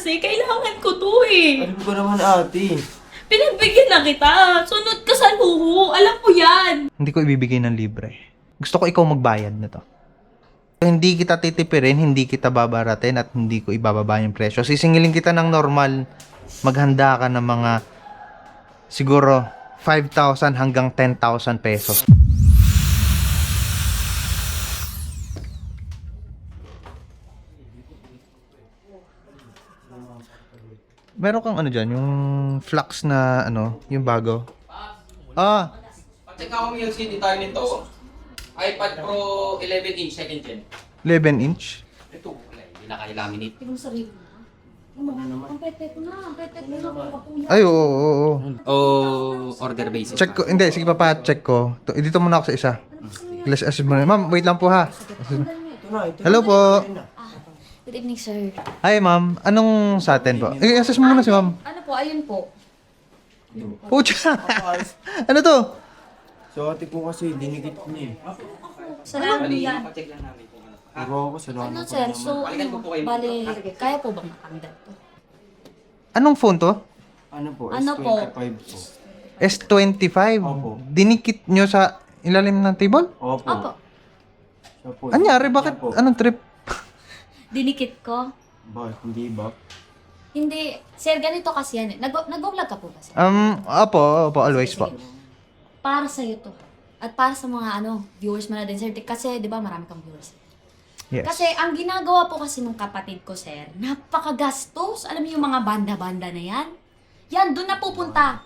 kasi. Kailangan ko to eh. Alam ko naman ate. Pinagbigyan na kita. Sunod ka sa luho. Alam mo yan. Hindi ko ibibigay ng libre. Gusto ko ikaw magbayad na to. Hindi kita titipirin, hindi kita babaratin, at hindi ko ibababa yung presyo. Sisingilin kita ng normal. Maghanda ka ng mga siguro 5,000 hanggang 10,000 pesos. Meron kang ano dyan, yung flux na ano, yung bago. Ah, Check ako yung CD tayo nito. iPad Pro 11-inch, second gen. 11 inch. Ito, wala, hindi na kaya laminate. Tingnan mo sarili mo. Ang pete ko na. Ang pete ko na. Ay, oo, oo, oo. Oh, order basis. Check ko, hindi, sige check ko. Dito muna ako sa isa. Let's assist muna. Ma'am, wait lang po ha. Ito na, ito Hello po. Good evening, sir. Hi ma'am, anong sa atin po? I-assist mo muna si ma'am. Ano po? Ayun po. Pucha! Ano to? So ate ko kasi dinikit ko niya eh. Salamat mo yan. Check lang namin kung ano. Pero ako salamat Ano, ko sir? naman. So, Balikan ko po kayo. bale, kaya po bang matanggap to? Anong phone to? Ano po? Ano po? S25 po. S25. Opo. Dinikit nyo sa ilalim ng table? Opo. Opo. Siya po. Anyari, bakit? Siya po. Anong trip? Dinikit ko? Bakit? Hindi ba? Hindi. Sir, ganito kasi yan. Nag-vlog ka po ba, sir? Opo, always po. Sige. Para sa'yo to. At para sa mga viewers mo na din, sir. Kasi, di ba, marami kang viewers. Yes. Kasi, ang ginagawa po kasi ng kapatid ko, sir, napakagastos. Alam niyo yung mga banda-banda na yan? Yan, doon na pupunta.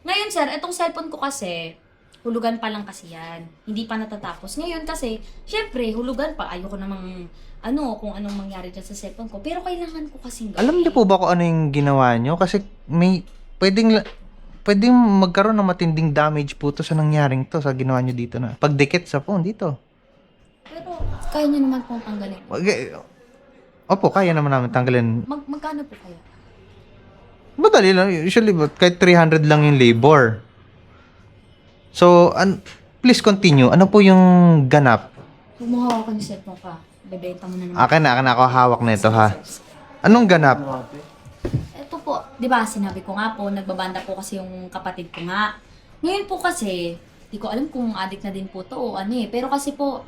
Ngayon, sir, itong cellphone ko kasi, hulugan pa lang kasi yan. Hindi pa natatapos. Ngayon kasi, syempre, hulugan pa. Ayoko namang, kung anong mangyari dyan sa cellphone ko. Pero kailangan ko kasing gawin. Alam niyo po ba kung ano yung ginawa nyo? Kasi may pwedeng magkaroon ng matinding damage po to sa nangyaring to, sa ginawa nyo dito na. Pagdikit sa phone dito. Pero, kaya niyo naman pong tanggalin. Okay. Opo, kaya naman namin tanggalin. Magkano po kaya? Madali lang. Usually, kahit 300 lang yung labor. So, please continue. Ano po yung ganap? Kumuha ka ng cellphone ka. Bebenta mo na naman. Akin na ako hawak nito ha. Anong ganap? Ano ate? Ito po, di ba sinabi ko nga po, nagbabanda po kasi yung kapatid ko nga. Ngayon po kasi, di ko alam kung addict na din po to o ano eh. Pero kasi po,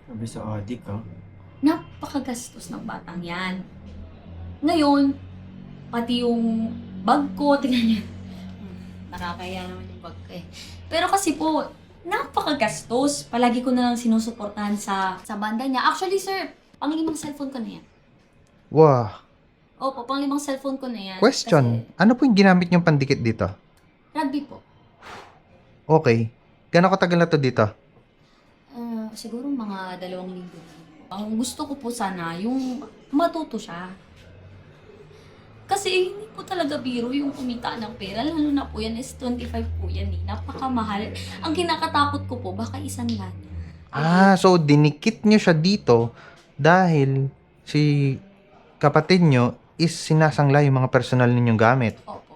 Sabi sa adik ha. napakagastos ng batang yan. Ngayon, pati yung bag ko, tingnan niyo. Nakakaya naman yung bag ko eh. Pero kasi po, napakagastos. Palagi ko na lang sinusuportahan sa banda niya. Actually, sir, pang-limang cellphone ko na yan. Wow. Opo, pang-limang cellphone ko na yan. Question. Ano po yung ginamit yung pandikit dito? Kasi, rugby po. Okay. Gano'ng katagal na to dito? Siguro mga 2 linggo. Ang gusto ko po sana, yung matuto siya. Kasi hindi po talaga biro yung kumita ng pera. Lalo na po yan is 25 po yan eh. Napakamahal. Ang kinakatakot ko po, baka isang lana. So dinikit nyo siya dito dahil si kapatid nyo is sinasangla yung mga personal ninyong gamit. Opo.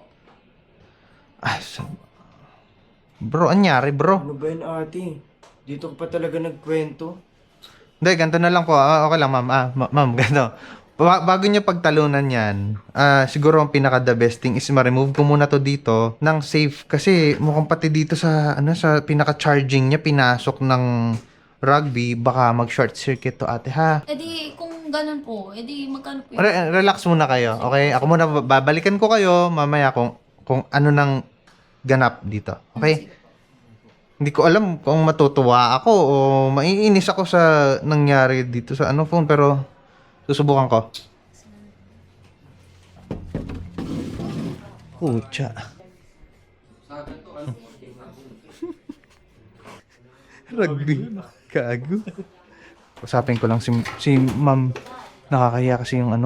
Bro, anyari bro? Ano ba yun ate? Dito ko pa talaga nagkwento. Hindi, ganito na lang po. Okay lang, ma'am. Ma'am, ganito. Bago nyo pagtalunan yan, siguro ang pinaka-the best thing is ma-remove ko muna to dito ng safe. Kasi mukhang pati dito sa pinaka-charging niya, pinasok ng rugby, baka mag-short circuit to ate, ha? E di, kung ganun po, e di magkano po yun? Relax muna kayo, okay? Ako muna, babalikan ko kayo mamaya kung ano nang ganap dito, okay? Hindi ko alam kung matutuwa ako o maiinis ako sa nangyari dito sa phone, pero susubukan ko. Pucha. Rugby. Gago. Usapin ko lang si ma'am. Nakakahiya kasi yung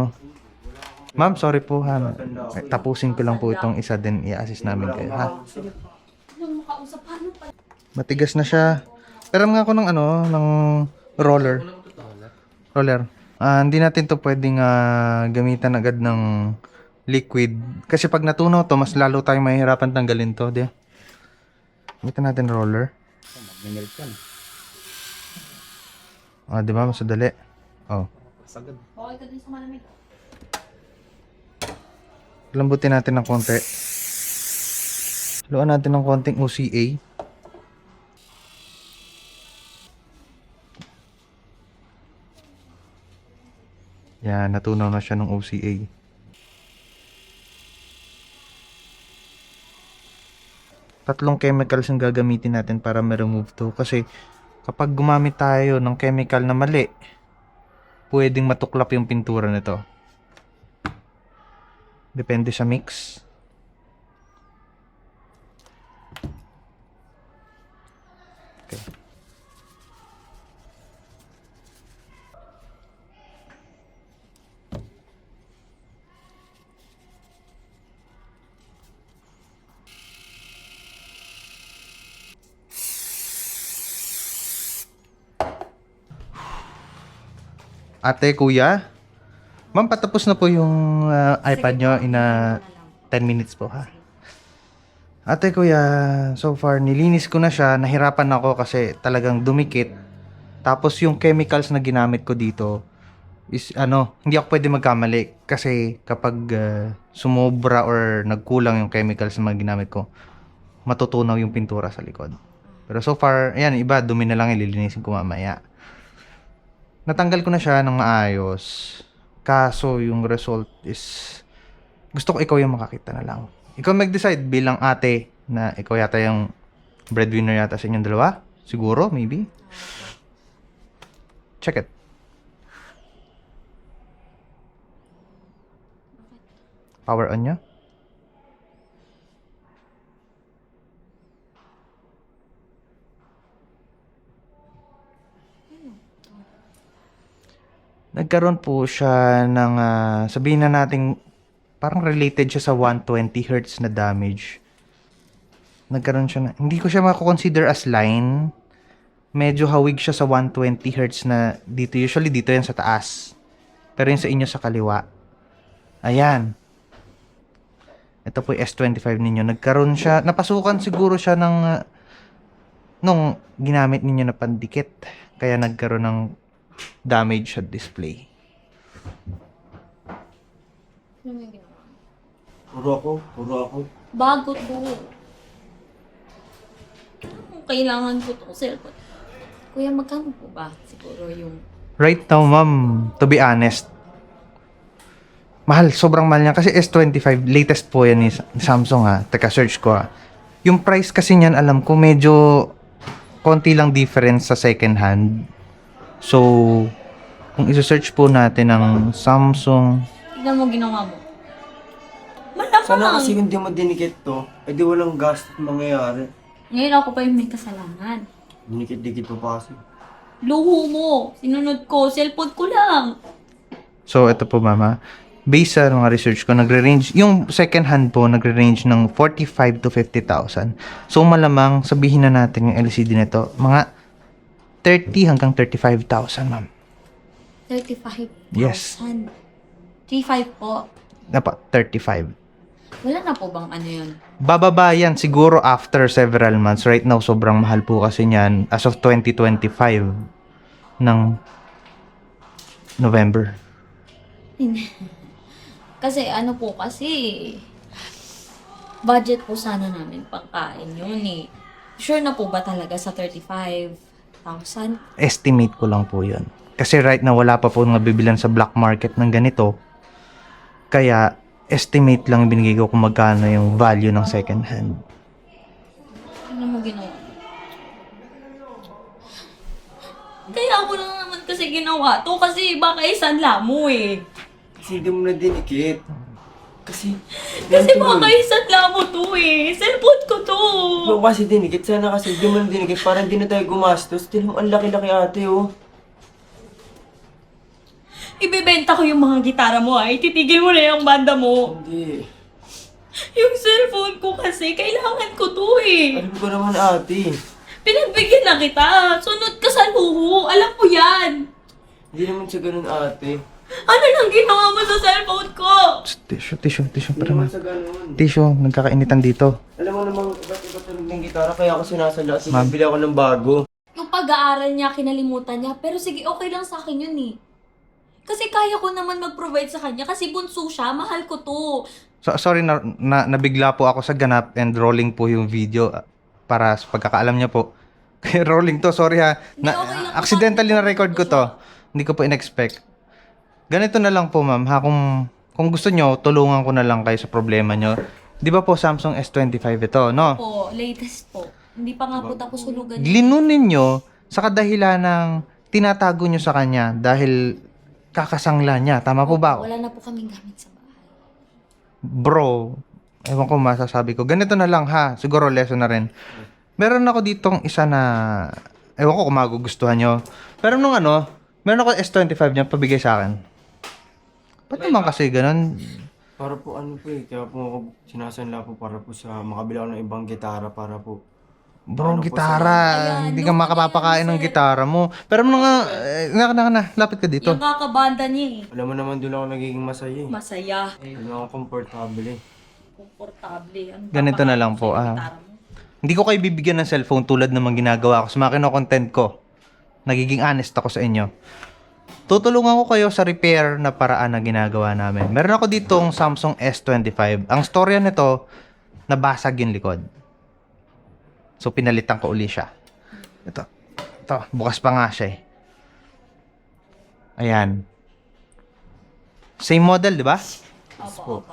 Ma'am, sorry po ha. Tapusin ko lang po itong isa din. I-assist namin kayo ha. Anong makausap? Paano pa? Matigas na siya. Pero nga ako ng ng roller. Hindi natin to pwedeng gamitan agad ng liquid. Kasi pag natunaw to, mas lalo tayong mahihirapan tanggalin to. Di? Gamitan natin roller. Di ba? Mas madali. Oh. Okay ka din sa malamig. Lambutin natin ng konti. Haluan natin ng konting OCA. Yan, natunaw na siya ng OCA. Tatlong chemicals ang gagamitin natin para ma-remove to. Kasi kapag gumamit tayo ng chemical na mali, pwedeng matuklap yung pintura nito. Depende sa mix. Okay. Ate, kuya, ma'am, patapos na po yung iPad nyo in 10 minutes po, ha? Ate, kuya, so far, nilinis ko na siya. Nahirapan ako kasi talagang dumikit. Tapos yung chemicals na ginamit ko dito is, hindi ako pwede magkamali. Kasi kapag sumobra or nagkulang yung chemicals na ginamit ko, matutunaw yung pintura sa likod. Pero so far, ayan, iba, dumi na lang, ililinisin ko mamaya. Natanggal ko na siya ng maayos. Kaso yung result is gusto ko ikaw yung makakita na lang. Ikaw mag-decide bilang ate na ikaw yata yung breadwinner yata sa inyong dalawa. Siguro, maybe. Check it. Power on nyo. Nagkaroon po siya ng, sabihin na natin, parang related siya sa 120 Hz na damage. Nagkaroon siya na, hindi ko siya mako-consider as line. Medyo hawig siya sa 120 Hz na dito. Usually dito yan sa taas. Pero yung sa inyo sa kaliwa. Ayan. Ito po yung S25 ninyo. Nagkaroon siya, napasukan siguro siya ng, nung ginamit ninyo na pandikit. Kaya nagkaroon ng damage sa display. Ano yung ginawa? Puro ako. Bago to. Kailangan ko itong cellphone. Kuya, magkano po ba? Siguro yung... Right now, ma'am, to be honest, mahal, sobrang mahal niya. Kasi S25, latest po yan ni Samsung, ha. Teka, search ko, ha. Yung price kasi niyan, alam ko, medyo konti lang difference sa second hand. So, kung isa-search po natin ng Samsung, Tignan mo ginawa mo. Malamang. Sana kasi hindi mo dinikit to, edi walang gastos mangyayari. Ngayon ako pa yung may kasalanan. Dinikit-dikit mo pa kasi. Luho mo. Sinunod ko. Cellphone ko lang. so ito po, mama. Based sa mga research ko, nagre-range, yung second hand po, nagre-range ng 45 to 50,000. So, malamang, sabihin na natin yung LCD nito, mga 30 hanggang 35,000, ma'am. 35,000. Yes. 35 po. Dapat 35. Wala na po bang ano yun? Bababa yan siguro after several months. Right now, sobrang mahal po kasi niyan as of 2025 ng November. Kasi ano po kasi, budget po sana namin pangkain yun eh. Sure na po ba talaga sa 35,000? Estimate ko lang po yun. Kasi right now, wala pa po nabibilan sa black market ng ganito. Kaya, estimate lang binigay ko kung magkano yung value ng second hand. Ano mo ginawa? Kaya ako lang naman kasi ginawa to kasi baka isanla mo eh. Kasi hindi mo na dinikit. Kasi Baka isanla mo to eh. Cellphone ko to. Yung kasi dinikit, sana kasi hindi mo na dinikit para hindi na tayo gumastos. Tignan mo, ang laki-laki ate, oh. Ibebenta ko yung mga gitara mo ay. Titigil mo na yung banda mo. Hindi. Yung cellphone ko kasi, kailangan ko to eh. Alam ko naman ate. Pinagbigyan na kita. Sunod ka sa luho. Alam mo yan. Hindi naman siya ganun ate. Ano nang ginawa mo sa cellphone ko? Tissue Hindi para naman ma. siya ganun. Tissue, nagkakainitan dito. Alam mo namang iba't iba tunog ng gitara kaya ako sinasala kasi Ma'am. bibili ako ng bago. Yung pag-aaral niya, kinalimutan niya. Pero sige, okay lang sa akin yun eh. Kasi kaya ko naman mag-provide sa kanya kasi bunso siya, mahal ko to. So, sorry nabigla po ako sa ganap and rolling po yung video para sa pagkakaalam niya po. Kaya rolling to, sorry ha. Hindi, okay lang po, Accidentally ma'am. na-record ko to. Hindi ko po in-expect. Ganito na lang po ma'am ha, kung gusto nyo, tulungan ko na lang kayo sa problema nyo. Di ba po Samsung S25 ito, no? Po, latest po. Hindi pa nga po tapos hulugan. Linunin nyo sa kadahilan ng tinatago nyo sa kanya dahil kakasangla niya. Tama po ba? Wala na po kaming gamit sa bahay. Bro, ewan ko masasabi ko. Ganito na lang ha. Siguro lesson na rin. Meron ako ditong isa na, ewan ko kung magugustuhan nyo. Pero nung meron ako S25 niya, pabigay sa akin. Ba't naman kasi ganun? Para po ano po kaya po ako sinasanla po para po sa makabila ko ng ibang gitara para po. Bro, Ano po gitara. Ayan, Hindi ka no, makapapakain ano ng yan, sir? gitara mo. Pero nung lapit ka dito. Yung kakabanda niya Alam mo naman doon ako nagiging masaya eh. Masaya. Doon ako komportable eh. Komportable. Ano Ganito na lang po, Hindi ko kayo bibigyan ng cellphone tulad ng mga ginagawa ko sa mga kino-content ko. Nagiging honest ako sa inyo. Tutulungan ko kayo sa repair na paraan na ginagawa namin. Meron ako ditong Samsung S25. Ang storya nito, nabasag yung likod. So, pinalitan ko uli siya. Ito, bukas pa nga siya eh. Ayan. Same model, di ba? Opo.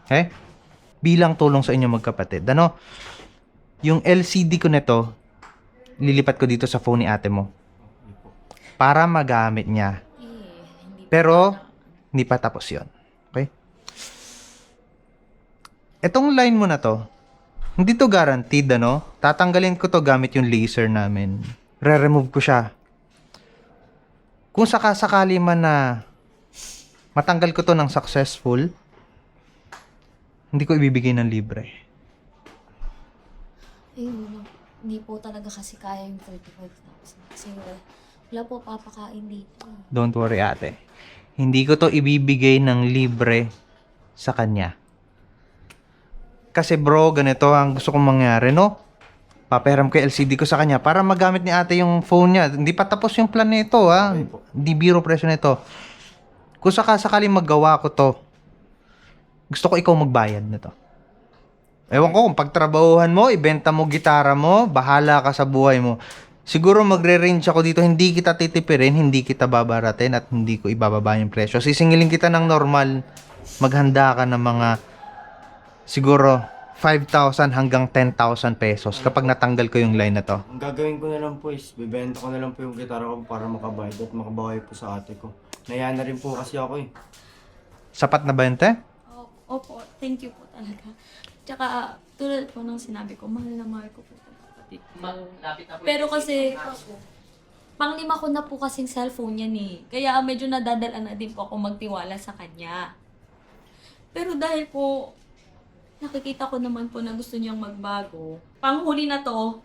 Okay? Bilang tulong sa inyo magkapatid. Yung LCD ko nito, lilipat ko dito sa phone ni ate mo. Para magamit niya. Hindi Pero, hindi pa tapos yon. Okay? Etong line mo na to, hindi to guaranteed, Tatanggalin ko to gamit yung laser namin. Re-remove ko siya. Kung sakasakali man na matanggal ko to ng successful, hindi ko ibibigay ng libre. Hindi po talaga kasi kaya yung 35,000. Kasi wala po papakain dito. Don't worry, ate. Hindi ko to ibibigay ng libre sa kanya. Kasi bro, ganito ang gusto kong mangyari, no? Papahiram ko yung LCD ko sa kanya para magamit ni ate yung phone niya. Hindi pa tapos yung plan nito, ha? Hindi biro presyo nito. Kung sakasakaling maggawa ko to, gusto ko ikaw magbayad nito. Ewan ko kung pagtrabahuhan mo, ibenta mo gitara mo, bahala ka sa buhay mo. Siguro magre-range ako dito, hindi kita titipirin, hindi kita babaratin at hindi ko ibababa yung presyo. Sisingilin kita ng normal, maghanda ka ng mga siguro 5,000 hanggang 10,000 pesos kapag natanggal ko yung line na to. Ang gagawin ko na lang po is, bibenta ko na lang po yung gitara ko para makabayad at makabawi po sa ate ko. Naya na rin po kasi ako eh. Sapat na ba yun, te? Opo, thank you po talaga. Tsaka, tulad po ng sinabi ko, mahal na mahal ko po itong kapatid ko. Malapit na po. Pero kasi, panglima ko na po kasing cellphone yan eh. Kaya medyo nadadala na din po ako magtiwala sa kanya. Pero dahil po, nakikita ko naman po na gusto niyang magbago. Panghuli na to,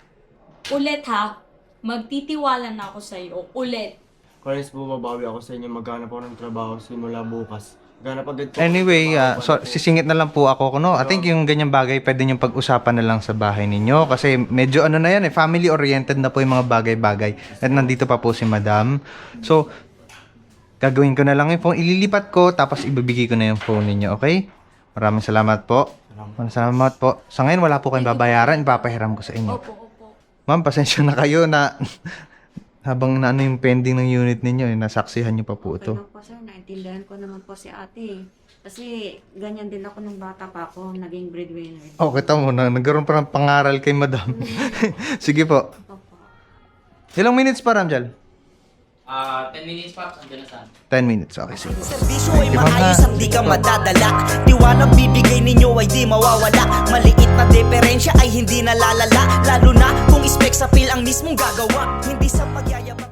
ulit ha, magtitiwala na ako sa'yo, ulit. Kaya po mabawi ako sa inyo, maghanap ako ng trabaho simula bukas. Maghanap agad po. Anyway, so sisingit na lang po ako, no? I think yung ganyang bagay pwede niyong pag-usapan na lang sa bahay ninyo kasi medyo na yan eh, family-oriented na po yung mga bagay-bagay. At nandito pa po si Madam. So, gagawin ko na lang yung phone, ililipat ko tapos ibibigay ko na yung phone ninyo, okay? Maraming salamat po. Maraming salamat po. Sa ngayon, wala po kayong babayaran, ipapahiram ko sa inyo. Opo, opo. Ma'am, pasensya na kayo na habang na yung pending ng unit ninyo, nasaksihan niyo pa po Okay ito. lang po sir, naintindihan ko naman po si ate. Kasi ganyan din ako nung bata pa ako, naging breadwinner. Oh, kita mo, nagkaroon pa ng pangaral kay Madam. Sige po. Opo. Ilang minutes pa, Ramjal? 10 minutes pa, andun na saan? 10 minutes, okay, sige. Serbisyo ay maayos at di ka madadala. Tiwalang bibigay ninyo ay di mawawala. Maliit na diferensya ay hindi nalalala. Lalo na kung spec sa feel ang mismong gagawa. Hindi sa pagyayabang